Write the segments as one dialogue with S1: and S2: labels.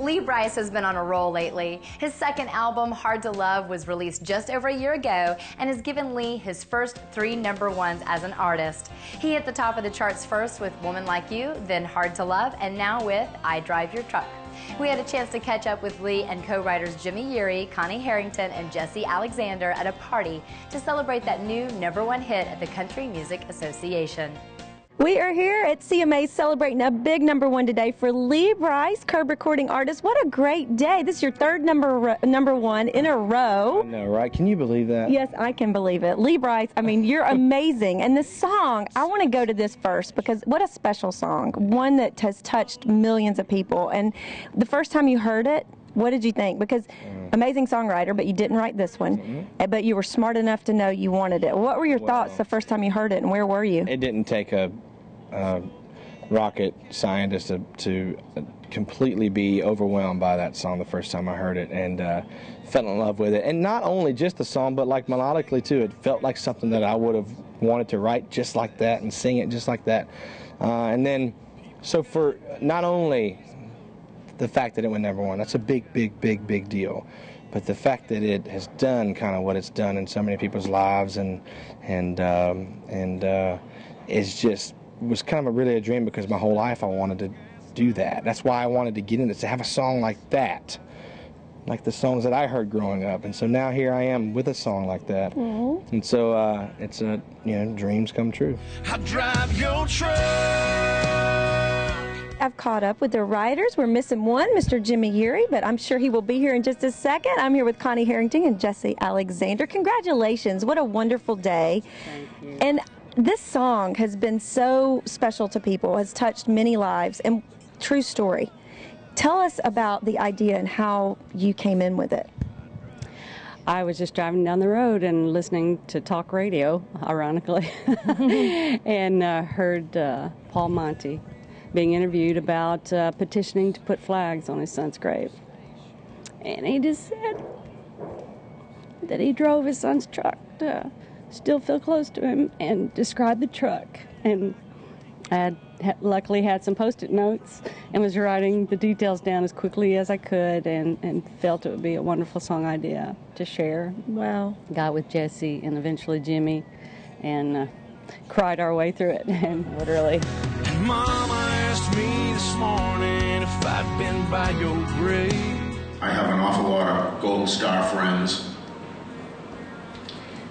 S1: Lee Brice has been on a roll lately. His second album, Hard to Love, was released just over a year ago and has given Lee his first 3 #1s as an artist. He hit the top of the charts first with Woman Like You, then Hard to Love, and now with I Drive Your Truck. We had a chance to catch up with Lee and co-writers Jimmy Yeary, Connie Harrington, and Jessi Alexander at a party to celebrate that new #1 hit at the Country Music Association.
S2: We are here at CMA celebrating a big #1 today for Lee Brice, curb recording artist. What a great day. This is your third #1 in a row.
S3: I know, right? Can you believe that?
S2: Yes, I can believe it. Lee Brice, I mean, you're amazing. And this song, I want to go to this first because what a special song. One that has touched millions of people. And the first time you heard it, what did you think? Because amazing songwriter, but you didn't write this one. But you were smart enough to know you wanted it. What were your thoughts the first time you heard it, and where were you?
S3: It didn't take a rocket scientist to completely be overwhelmed by that song the first time I heard it, and fell in love with it. And not only just the song, but like melodically too. It felt like something that I would have wanted to write just like that and sing it just like that. And then, so for not only the fact that it went #1, that's a big deal. But the fact that it has done kind of what it's done in so many people's lives, and it's just was kind of really a dream, because my whole life I wanted to do that. That's why I wanted to get in it, to have a song like that, like the songs that I heard growing up. And so now here I am with a song like that. And so it's a, dreams come true.
S4: I drive your truck.
S2: I've caught up with the writers. We're missing one, Mr. Jimmy Yeary, but I'm sure he will be here in just a second. I'm here with Connie Harrington and Jessi Alexander. Congratulations. What a wonderful day.
S5: Thank you.
S2: And this song has been so special to people, has touched many lives, and true story. Tell us about the idea and how you came in with it.
S5: I was just driving down the road and listening to talk radio, ironically, and heard Paul Monty being interviewed about petitioning to put flags on his son's grave. And he just said that he drove his son's truck to still feel close to him, and described the truck. And I luckily had some Post-it notes and was writing the details down as quickly as I could, and felt it would be a wonderful song idea to share.
S2: Wow.
S5: Got with Jessi and eventually Jimmy, and cried our way through it, and literally.
S4: Mama asked me this morning if I'd been by your grave.
S6: I have an awful lot of Gold Star friends.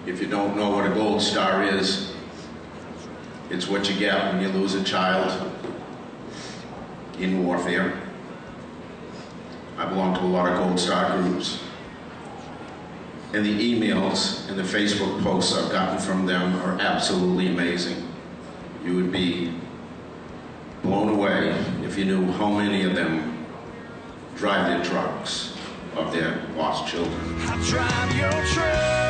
S6: If you don't know what a Gold Star is, it's what you get when you lose a child in warfare. I belong to a lot of Gold Star groups. And the emails and the Facebook posts I've gotten from them are absolutely amazing. You would be blown away if you knew how many of them drive their trucks of their lost children.
S4: I drive your truck.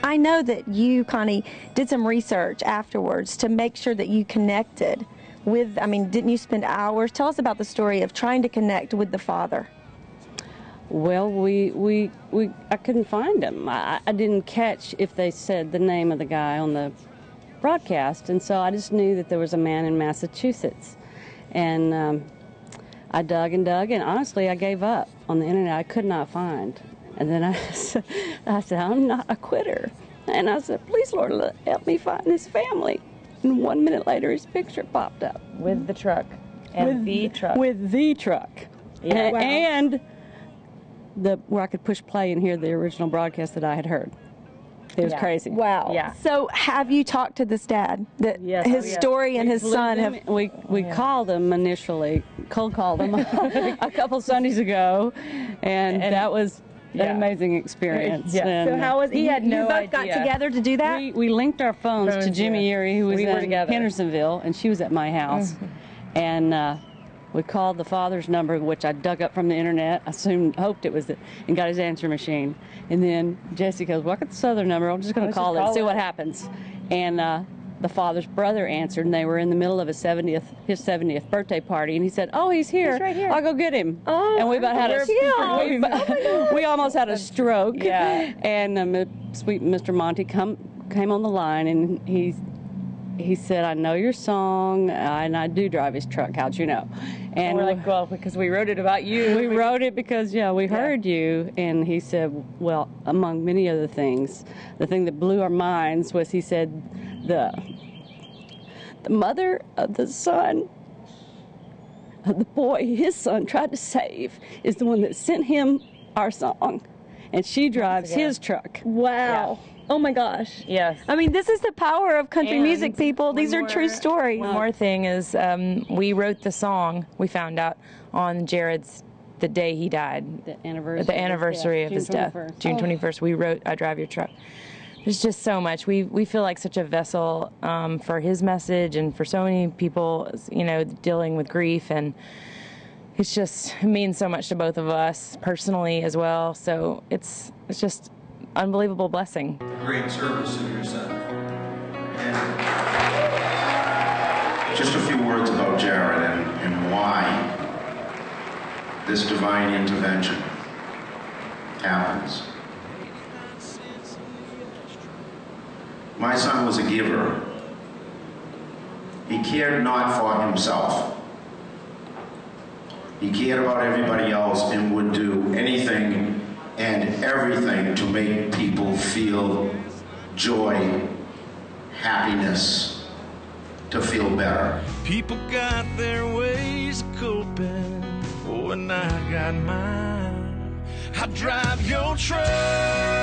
S2: I know that you, Connie, did some research afterwards to make sure that you connected with, didn't you spend hours? Tell us about the story of trying to connect with the father.
S5: Well, I couldn't find him. I didn't catch if they said the name of the guy on the broadcast, and so I just knew that there was a man in Massachusetts. And I dug and dug, and honestly, I gave up on the internet. I could not find. And then I said, I'm not a quitter. And I said, please, Lord, help me find his family. And 1 minute later, his picture popped up.
S7: With the truck. And the truck.
S5: With the truck.
S7: Yeah. Wow.
S5: And where I could push play and hear the original broadcast that I had heard. It was crazy.
S2: Wow.
S7: Yeah.
S2: So have you talked to this dad? His story and his son have...
S5: We called him initially, cold called him a couple Sundays ago, and that was... an amazing experience.
S2: Yeah.
S5: And
S2: so how was
S7: he had no
S2: idea. You both got together to do that?
S5: We linked our phones to Jimmy Yeary, who was in Hendersonville, and she was at my house. And we called the father's number, which I dug up from the internet. I hoped it was it, and got his answer machine. And then Jessi goes, well, I got this other number. I'm just going to call it and see what happens. And the father's brother answered, and they were in the middle of his 70th birthday party, and he said, oh, he's here.
S7: He's right here.
S5: I'll go get him.
S2: Oh,
S5: and we about had we almost had a stroke.
S7: Yeah.
S5: And sweet Mr. Monty came on the line, and he he said, I know your song, and I do drive his truck, how'd you know? And
S7: we're like, well, because we wrote it about you.
S5: we wrote it because, we heard you. And he said, well, among many other things, the thing that blew our minds was he said, the mother of the son of the boy his son tried to save is the one that sent him our song. And she drives his truck.
S2: Wow. Yeah. Oh my gosh.
S7: Yes.
S2: I mean, this is the power of country music, people. These are true stories.
S7: One more thing is we wrote the song, we found out, on Jared's, the day he died.
S5: The anniversary
S7: of his death. June 21st. We wrote I Drive Your Truck. There's just so much. We feel like such a vessel for his message and for so many people, dealing with grief, and it means so much to both of us personally as well. So it's just unbelievable blessing.
S6: Great service of your son. And just a few words about Jared and why this divine intervention happens. My son was a giver. He cared not for himself. He cared about everybody else and would do anything and everything to make people feel joy, happiness, to feel better.
S4: People got their ways of coping, oh, and I got mine. I drive your truck.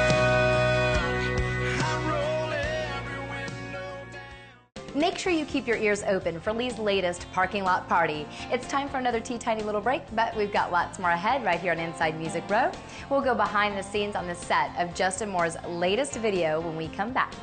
S1: Make sure you keep your ears open for Lee's latest parking lot party. It's time for another tiny little break, but we've got lots more ahead right here on Inside Music Row. We'll go behind the scenes on the set of Justin Moore's latest video when we come back.